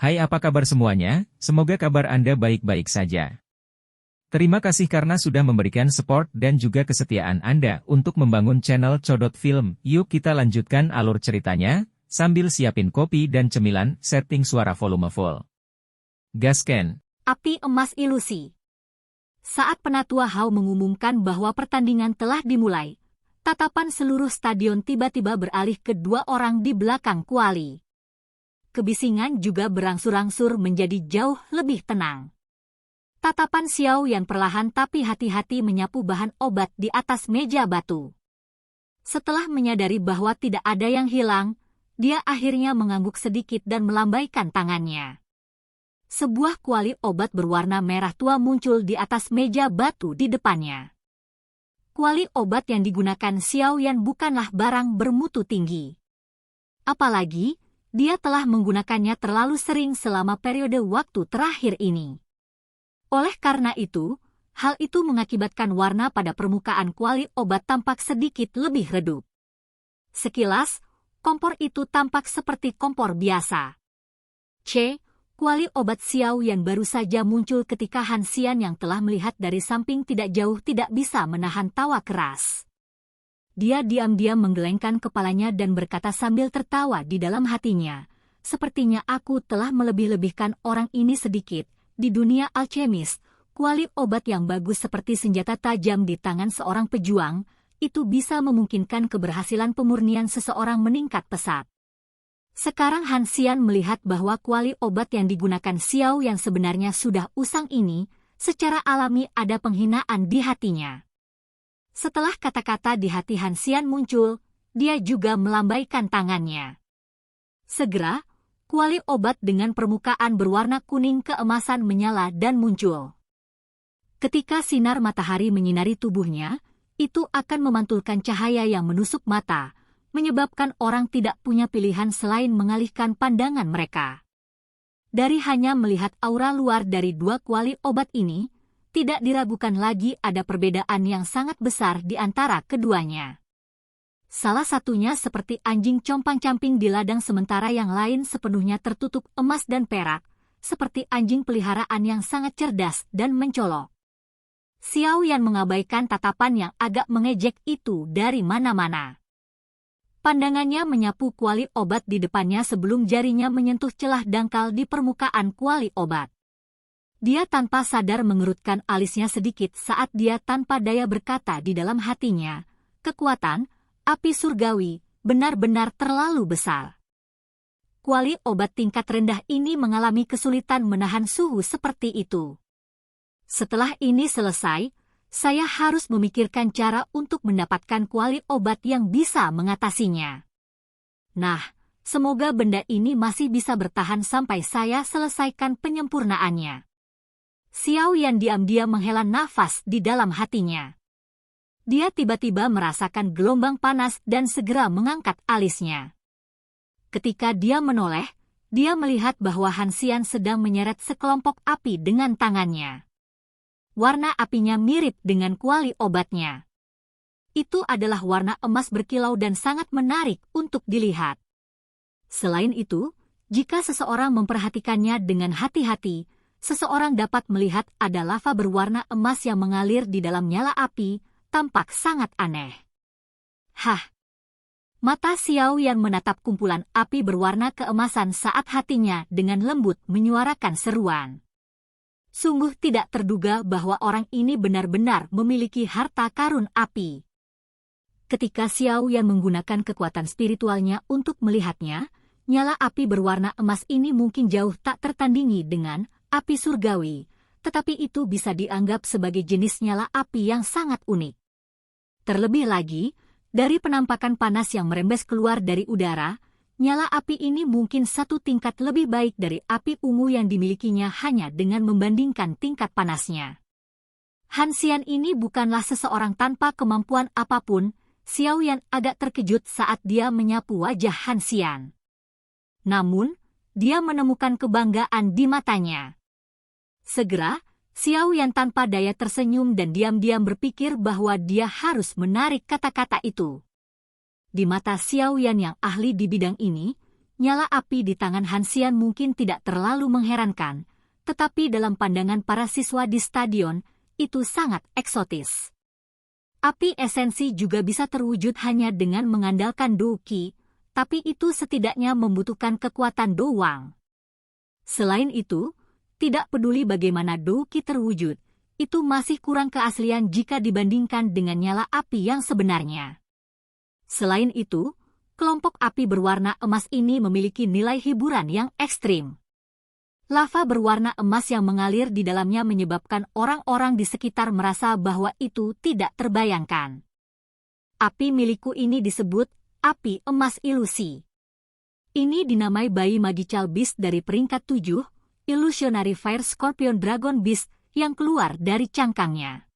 Hai, apa kabar semuanya? Semoga kabar Anda baik-baik saja. Terima kasih karena sudah memberikan support dan juga kesetiaan Anda untuk membangun channel Codot Film. Yuk kita lanjutkan alur ceritanya, sambil siapin kopi dan cemilan, setting suara volume full. Gasken. Api Emas Ilusi. Saat Penatua Hao mengumumkan bahwa pertandingan telah dimulai, tatapan seluruh stadion tiba-tiba beralih ke dua orang di belakang Kuali. Kebisingan juga berangsur-angsur menjadi jauh lebih tenang. Tatapan Xiao Yan perlahan tapi hati-hati menyapu bahan obat di atas meja batu. Setelah menyadari bahwa tidak ada yang hilang, dia akhirnya mengangguk sedikit dan melambaikan tangannya. Sebuah kuali obat berwarna merah tua muncul di atas meja batu di depannya. Kuali obat yang digunakan Xiao Yan bukanlah barang bermutu tinggi. Apalagi, dia telah menggunakannya terlalu sering selama periode waktu terakhir ini. Oleh karena itu, hal itu mengakibatkan warna pada permukaan kuali obat tampak sedikit lebih redup. Sekilas, kompor itu tampak seperti kompor biasa. Kuali obat Xiao Yan baru saja muncul ketika Han Xian yang telah melihat dari samping tidak jauh tidak bisa menahan tawa keras. Dia diam-diam menggelengkan kepalanya dan berkata sambil tertawa di dalam hatinya, "Sepertinya aku telah melebih-lebihkan orang ini sedikit. Di dunia alkemis, kuali obat yang bagus seperti senjata tajam di tangan seorang pejuang, itu bisa memungkinkan keberhasilan pemurnian seseorang meningkat pesat." Sekarang Han Xian melihat bahwa kuali obat yang digunakan Xiao yang sebenarnya sudah usang ini, secara alami ada penghinaan di hatinya. Setelah kata-kata di hati Han Xian muncul, dia juga melambaikan tangannya. Segera, kuali obat dengan permukaan berwarna kuning keemasan menyala dan muncul. Ketika sinar matahari menyinari tubuhnya, itu akan memantulkan cahaya yang menusuk mata, menyebabkan orang tidak punya pilihan selain mengalihkan pandangan mereka. Dari hanya melihat aura luar dari dua kuali obat ini, tidak diragukan lagi ada perbedaan yang sangat besar di antara keduanya. Salah satunya seperti anjing compang-camping di ladang sementara yang lain sepenuhnya tertutup emas dan perak, seperti anjing peliharaan yang sangat cerdas dan mencolok. Xiao Yan mengabaikan tatapan yang agak mengejek itu dari mana-mana. Pandangannya menyapu kuali obat di depannya sebelum jarinya menyentuh celah dangkal di permukaan kuali obat. Dia tanpa sadar mengerutkan alisnya sedikit saat dia tanpa daya berkata di dalam hatinya, "Kekuatan api surgawi benar-benar terlalu besar." Kuali obat tingkat rendah ini mengalami kesulitan menahan suhu seperti itu. Setelah ini selesai, saya harus memikirkan cara untuk mendapatkan kuali obat yang bisa mengatasinya. Nah, semoga benda ini masih bisa bertahan sampai saya selesaikan penyempurnaannya. Xiao Yan diam-diam menghela nafas di dalam hatinya. Dia tiba-tiba merasakan gelombang panas dan segera mengangkat alisnya. Ketika dia menoleh, dia melihat bahwa Han Xian sedang menyeret sekelompok api dengan tangannya. Warna apinya mirip dengan kuali obatnya. Itu adalah warna emas berkilau dan sangat menarik untuk dilihat. Selain itu, jika seseorang memperhatikannya dengan hati-hati, seseorang dapat melihat ada lava berwarna emas yang mengalir di dalam nyala api, tampak sangat aneh. Hah! Mata Xiao Yan menatap kumpulan api berwarna keemasan saat hatinya dengan lembut menyuarakan seruan. Sungguh tidak terduga bahwa orang ini benar-benar memiliki harta karun api. Ketika Xiao Yan menggunakan kekuatan spiritualnya untuk melihatnya, nyala api berwarna emas ini mungkin jauh tak tertandingi dengan api surgawi, tetapi itu bisa dianggap sebagai jenis nyala api yang sangat unik. Terlebih lagi, dari penampakan panas yang merembes keluar dari udara, nyala api ini mungkin satu tingkat lebih baik dari api ungu yang dimilikinya hanya dengan membandingkan tingkat panasnya. Han Xian ini bukanlah seseorang tanpa kemampuan apapun. Xiao Yan agak terkejut saat dia menyapu wajah Han Xian. Namun, dia menemukan kebanggaan di matanya. Segera, Xiao Yan tanpa daya tersenyum dan diam-diam berpikir bahwa dia harus menarik kata-kata itu. Di mata Xiao Yan yang ahli di bidang ini, nyala api di tangan Han Xian mungkin tidak terlalu mengherankan, tetapi dalam pandangan para siswa di stadion, itu sangat eksotis. Api esensi juga bisa terwujud hanya dengan mengandalkan Do Qi, tapi itu setidaknya membutuhkan kekuatan Do Wang. Selain itu, tidak peduli bagaimana Do Qi terwujud, itu masih kurang keaslian jika dibandingkan dengan nyala api yang sebenarnya. Selain itu, kelompok api berwarna emas ini memiliki nilai hiburan yang ekstrim. Lava berwarna emas yang mengalir di dalamnya menyebabkan orang-orang di sekitar merasa bahwa itu tidak terbayangkan. Api milikku ini disebut api emas ilusi. Ini dinamai bayi Magical Beast dari peringkat 7, Illusionary Fire Scorpion Dragon Beast yang keluar dari cangkangnya.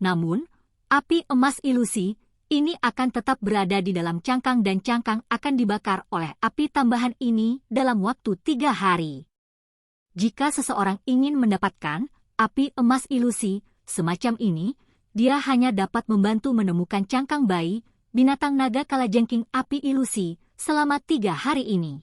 Namun, api emas ilusi ini akan tetap berada di dalam cangkang dan cangkang akan dibakar oleh api tambahan ini dalam waktu 3 hari. Jika seseorang ingin mendapatkan api emas ilusi semacam ini, dia hanya dapat membantu menemukan cangkang bayi, binatang naga kalajengking api ilusi, selama 3 hari ini.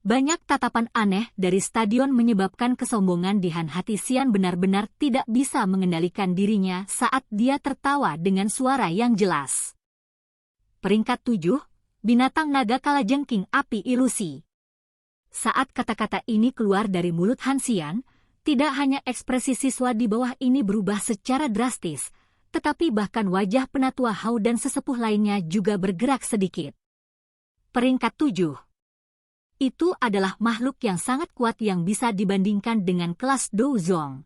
Banyak tatapan aneh dari stadion menyebabkan kesombongan di Han Hati Xian benar-benar tidak bisa mengendalikan dirinya saat dia tertawa dengan suara yang jelas. Peringkat 7, binatang naga kalajengking api ilusi. Saat kata-kata ini keluar dari mulut Han Xian, tidak hanya ekspresi siswa di bawah ini berubah secara drastis, tetapi bahkan wajah penatua Hao dan sesepuh lainnya juga bergerak sedikit. Peringkat 7. Itu adalah makhluk yang sangat kuat yang bisa dibandingkan dengan kelas Douzong.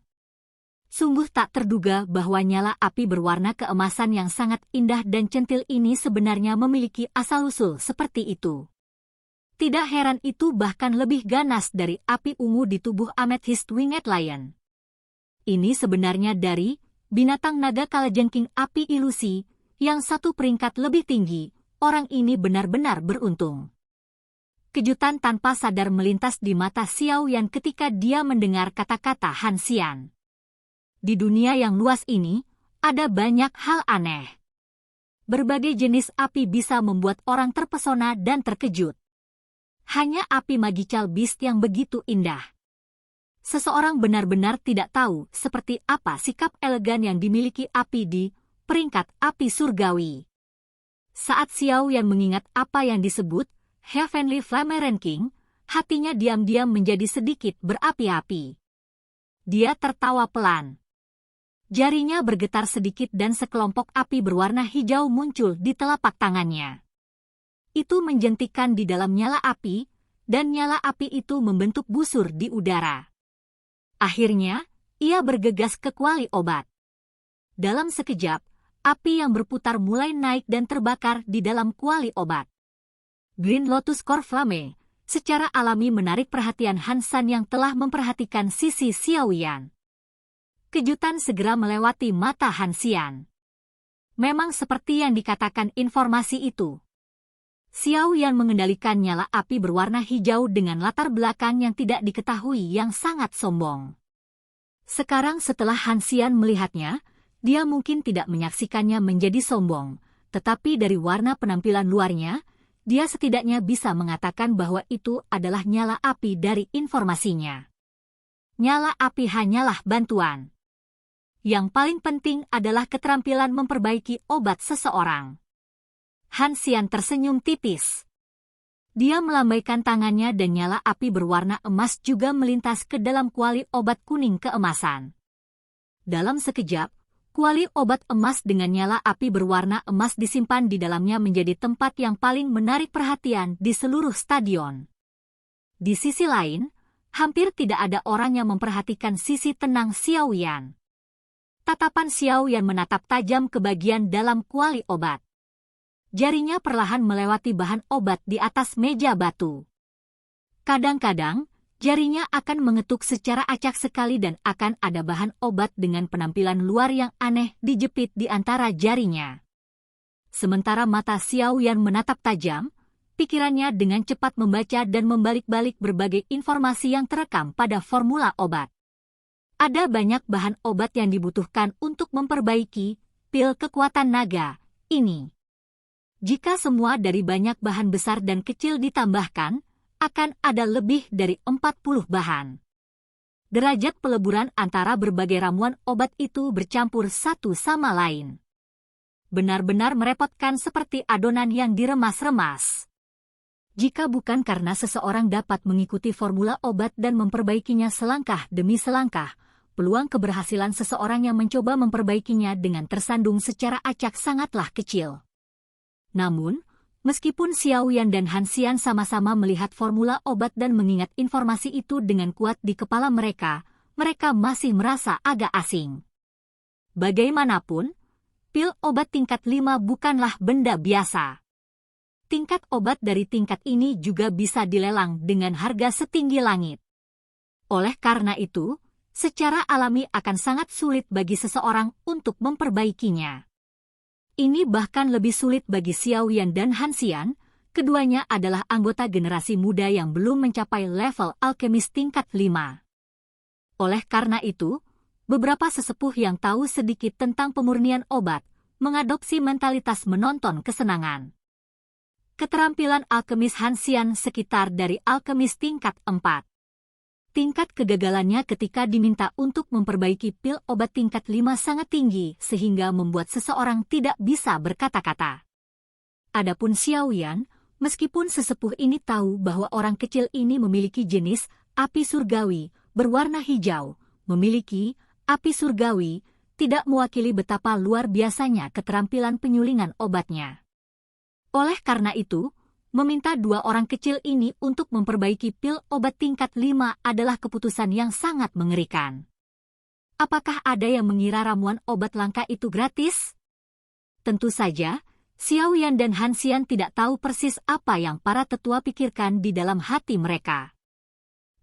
Sungguh tak terduga bahwa nyala api berwarna keemasan yang sangat indah dan centil ini sebenarnya memiliki asal-usul seperti itu. Tidak heran itu bahkan lebih ganas dari api ungu di tubuh Amethyst Winged Lion. Ini sebenarnya dari binatang naga kalajengking api ilusi, yang satu peringkat lebih tinggi. Orang ini benar-benar beruntung. Kejutan tanpa sadar melintas di mata Xiao Yan ketika dia mendengar kata-kata Han Xian. Di dunia yang luas ini, ada banyak hal aneh. Berbagai jenis api bisa membuat orang terpesona dan terkejut. Hanya api Magical Beast yang begitu indah. Seseorang benar-benar tidak tahu seperti apa sikap elegan yang dimiliki api di peringkat api surgawi. Saat Xiao Yan mengingat apa yang disebut Heavenly Flame Ranking, hatinya diam-diam menjadi sedikit berapi-api. Dia tertawa pelan. Jarinya bergetar sedikit dan sekelompok api berwarna hijau muncul di telapak tangannya. Itu menjentikan di dalam nyala api, dan nyala api itu membentuk busur di udara. Akhirnya, ia bergegas ke kuali obat. Dalam sekejap, api yang berputar mulai naik dan terbakar di dalam kuali obat. Green Lotus Core Flame secara alami menarik perhatian Han San yang telah memperhatikan sisi Xiao Yan. Kejutan segera melewati mata Han Xian. Memang seperti yang dikatakan informasi itu. Xiao Yan mengendalikan nyala api berwarna hijau dengan latar belakang yang tidak diketahui yang sangat sombong. Sekarang setelah Han Xian melihatnya, dia mungkin tidak menyaksikannya menjadi sombong, tetapi dari warna penampilan luarnya, dia setidaknya bisa mengatakan bahwa itu adalah nyala api dari informasinya. Nyala api hanyalah bantuan. Yang paling penting adalah keterampilan memperbaiki obat seseorang. Han Xian tersenyum tipis. Dia melambaikan tangannya dan nyala api berwarna emas juga melintas ke dalam kuali obat kuning keemasan. Dalam sekejap, kuali obat emas dengan nyala api berwarna emas disimpan di dalamnya menjadi tempat yang paling menarik perhatian di seluruh stadion. Di sisi lain, hampir tidak ada orang yang memperhatikan sisi tenang Xiao Yan. Tatapan Xiao Yan menatap tajam ke bagian dalam kuali obat. Jarinya perlahan melewati bahan obat di atas meja batu. Kadang-kadang, jarinya akan mengetuk secara acak sekali dan akan ada bahan obat dengan penampilan luar yang aneh dijepit di antara jarinya. Sementara mata Xiao Yan menatap tajam, pikirannya dengan cepat membaca dan membalik-balik berbagai informasi yang terekam pada formula obat. Ada banyak bahan obat yang dibutuhkan untuk memperbaiki pil kekuatan naga ini. Jika semua dari banyak bahan besar dan kecil ditambahkan, akan ada lebih dari 40 bahan. Derajat peleburan antara berbagai ramuan obat itu bercampur satu sama lain. Benar-benar merepotkan seperti adonan yang diremas-remas. Jika bukan karena seseorang dapat mengikuti formula obat dan memperbaikinya selangkah demi selangkah, peluang keberhasilan seseorang yang mencoba memperbaikinya dengan tersandung secara acak sangatlah kecil. Namun, meskipun Xiao Yan dan Han Xian sama-sama melihat formula obat dan mengingat informasi itu dengan kuat di kepala mereka, mereka masih merasa agak asing. Bagaimanapun, pil obat tingkat 5 bukanlah benda biasa. Tingkat obat dari tingkat ini juga bisa dilelang dengan harga setinggi langit. Oleh karena itu, secara alami akan sangat sulit bagi seseorang untuk memperbaikinya. Ini bahkan lebih sulit bagi Xiao Yan dan Han Xian, keduanya adalah anggota generasi muda yang belum mencapai level alkemis tingkat 5. Oleh karena itu, beberapa sesepuh yang tahu sedikit tentang pemurnian obat, mengadopsi mentalitas menonton kesenangan. Keterampilan alkemis Han Xian sekitar dari alkemis tingkat 4. Tingkat kegagalannya ketika diminta untuk memperbaiki pil obat tingkat 5 sangat tinggi sehingga membuat seseorang tidak bisa berkata-kata. Adapun Xiao Yan, meskipun sesepuh ini tahu bahwa orang kecil ini memiliki jenis api surgawi berwarna hijau, memiliki api surgawi, tidak mewakili betapa luar biasanya keterampilan penyulingan obatnya. Oleh karena itu, meminta dua orang kecil ini untuk memperbaiki pil obat tingkat 5 adalah keputusan yang sangat mengerikan. Apakah ada yang mengira ramuan obat langka itu gratis? Tentu saja, Xiao Yan dan Han Xian tidak tahu persis apa yang para tetua pikirkan di dalam hati mereka.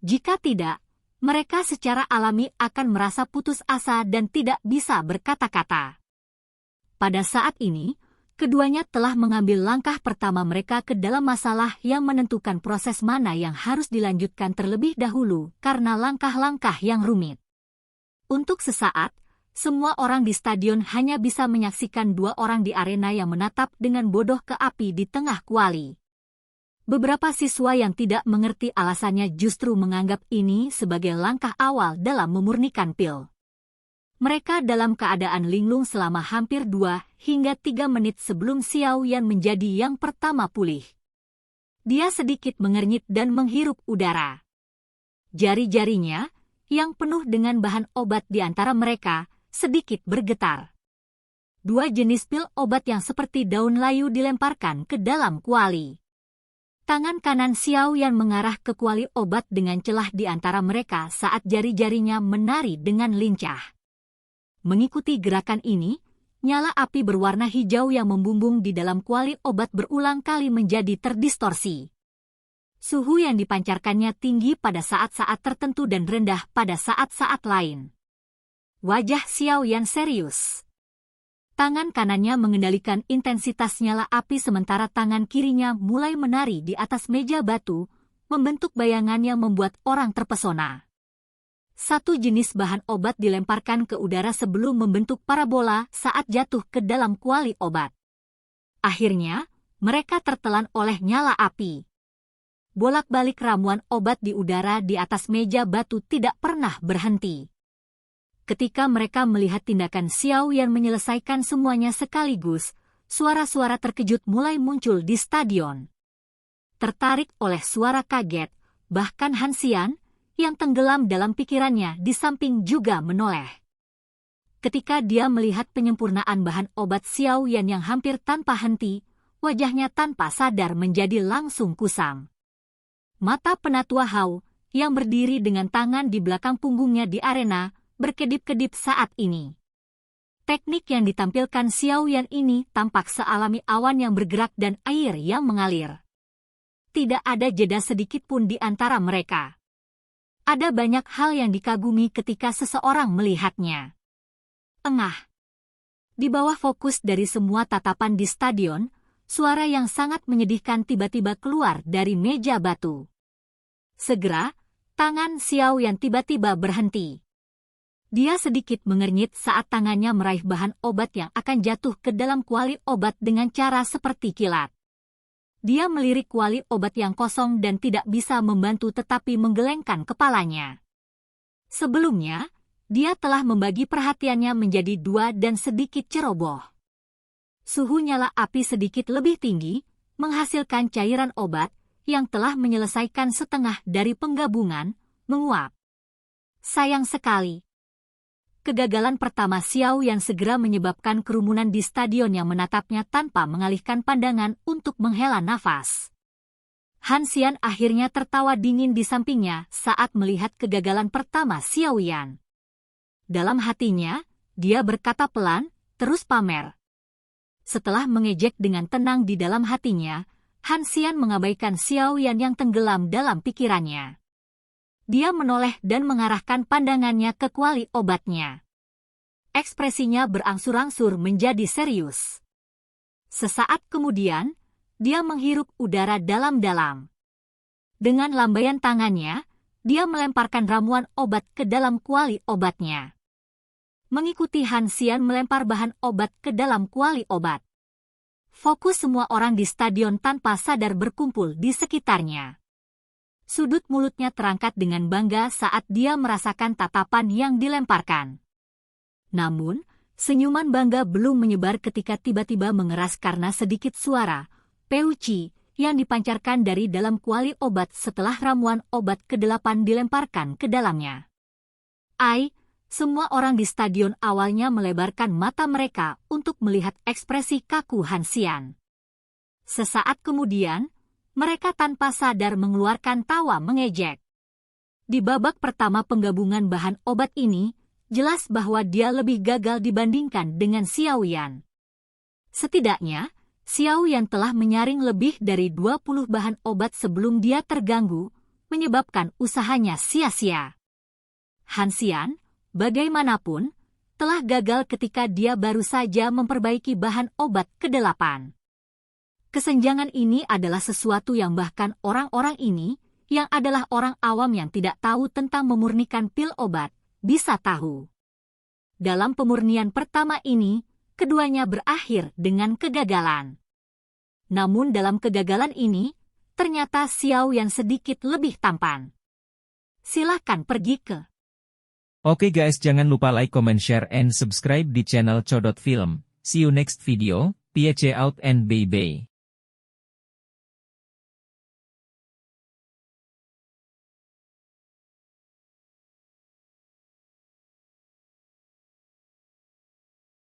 Jika tidak, mereka secara alami akan merasa putus asa dan tidak bisa berkata-kata. Pada saat ini, keduanya telah mengambil langkah pertama mereka ke dalam masalah yang menentukan proses mana yang harus dilanjutkan terlebih dahulu karena langkah-langkah yang rumit. Untuk sesaat, semua orang di stadion hanya bisa menyaksikan dua orang di arena yang menatap dengan bodoh ke api di tengah kuali. Beberapa siswa yang tidak mengerti alasannya justru menganggap ini sebagai langkah awal dalam memurnikan pil. Mereka dalam keadaan linglung selama hampir 2 hingga 3 menit sebelum Xiao Yan menjadi yang pertama pulih. Dia sedikit mengernyit dan menghirup udara. Jari-jarinya, yang penuh dengan bahan obat di antara mereka, sedikit bergetar. Dua jenis pil obat yang seperti daun layu dilemparkan ke dalam kuali. Tangan kanan Xiao Yan mengarah ke kuali obat dengan celah di antara mereka saat jari-jarinya menari dengan lincah. Mengikuti gerakan ini, nyala api berwarna hijau yang membumbung di dalam kuali obat berulang kali menjadi terdistorsi. Suhu yang dipancarkannya tinggi pada saat-saat tertentu dan rendah pada saat-saat lain. Wajah Xiao Yan serius. Tangan kanannya mengendalikan intensitas nyala api sementara tangan kirinya mulai menari di atas meja batu, membentuk bayangan yang membuat orang terpesona. Satu jenis bahan obat dilemparkan ke udara sebelum membentuk parabola saat jatuh ke dalam kuali obat. Akhirnya, mereka tertelan oleh nyala api. Bolak-balik ramuan obat di udara di atas meja batu tidak pernah berhenti. Ketika mereka melihat tindakan Xiao Yan menyelesaikan semuanya sekaligus, suara-suara terkejut mulai muncul di stadion. Tertarik oleh suara kaget, bahkan Han Xian, yang tenggelam dalam pikirannya di samping juga menoleh. Ketika dia melihat penyempurnaan bahan obat Xiao Yan yang hampir tanpa henti, wajahnya tanpa sadar menjadi langsung kusam. Mata penatua Hao, yang berdiri dengan tangan di belakang punggungnya di arena, berkedip-kedip saat ini. Teknik yang ditampilkan Xiao Yan ini tampak sealami awan yang bergerak dan air yang mengalir. Tidak ada jeda sedikit pun di antara mereka. Ada banyak hal yang dikagumi ketika seseorang melihatnya. Engah. Di bawah fokus dari semua tatapan di stadion, suara yang sangat menyedihkan tiba-tiba keluar dari meja batu. Segera, tangan Xiao Yan tiba-tiba berhenti. Dia sedikit mengernyit saat tangannya meraih bahan obat yang akan jatuh ke dalam kuali obat dengan cara seperti kilat. Dia melirik kuali obat yang kosong dan tidak bisa membantu tetapi menggelengkan kepalanya. Sebelumnya, dia telah membagi perhatiannya menjadi dua dan sedikit ceroboh. Suhu nyala api sedikit lebih tinggi, menghasilkan cairan obat yang telah menyelesaikan setengah dari penggabungan, menguap. Sayang sekali. Kegagalan pertama Xiao Yan segera menyebabkan kerumunan di stadion yang menatapnya tanpa mengalihkan pandangan untuk menghela nafas. Han Xian akhirnya tertawa dingin di sampingnya saat melihat kegagalan pertama Xiao Yan. Dalam hatinya, dia berkata pelan, terus pamer. Setelah mengejek dengan tenang di dalam hatinya, Han Xian mengabaikan Xiao Yan yang tenggelam dalam pikirannya. Dia menoleh dan mengarahkan pandangannya ke kuali obatnya. Ekspresinya berangsur-angsur menjadi serius. Sesaat kemudian, dia menghirup udara dalam-dalam. Dengan lambaian tangannya, dia melemparkan ramuan obat ke dalam kuali obatnya. Mengikuti Han Xian melempar bahan obat ke dalam kuali obat. Fokus semua orang di stadion tanpa sadar berkumpul di sekitarnya. Sudut mulutnya terangkat dengan bangga saat dia merasakan tatapan yang dilemparkan. Namun, senyuman bangga belum menyebar ketika tiba-tiba mengeras karena sedikit suara Peuci yang dipancarkan dari dalam kuali obat setelah ramuan obat ke-8 dilemparkan ke dalamnya. Semua orang di stadion awalnya melebarkan mata mereka untuk melihat ekspresi kaku Han Xian. Sesaat kemudian, mereka tanpa sadar mengeluarkan tawa mengejek. Di babak pertama penggabungan bahan obat ini, jelas bahwa dia lebih gagal dibandingkan dengan Xiao Yan. Setidaknya, Xiao Yan telah menyaring lebih dari 20 bahan obat sebelum dia terganggu, menyebabkan usahanya sia-sia. Han Xian, bagaimanapun, telah gagal ketika dia baru saja memperbaiki bahan obat ke-8. Kesenjangan ini adalah sesuatu yang bahkan orang-orang ini, yang adalah orang awam yang tidak tahu tentang memurnikan pil obat, bisa tahu. Dalam pemurnian pertama ini, keduanya berakhir dengan kegagalan. Namun dalam kegagalan ini, ternyata Xiao Yan sedikit lebih tampan. Silakan pergi ke. Oke guys, jangan lupa like, comment, share, and subscribe di channel Codot Film. See you next video, peace out and bye-bye.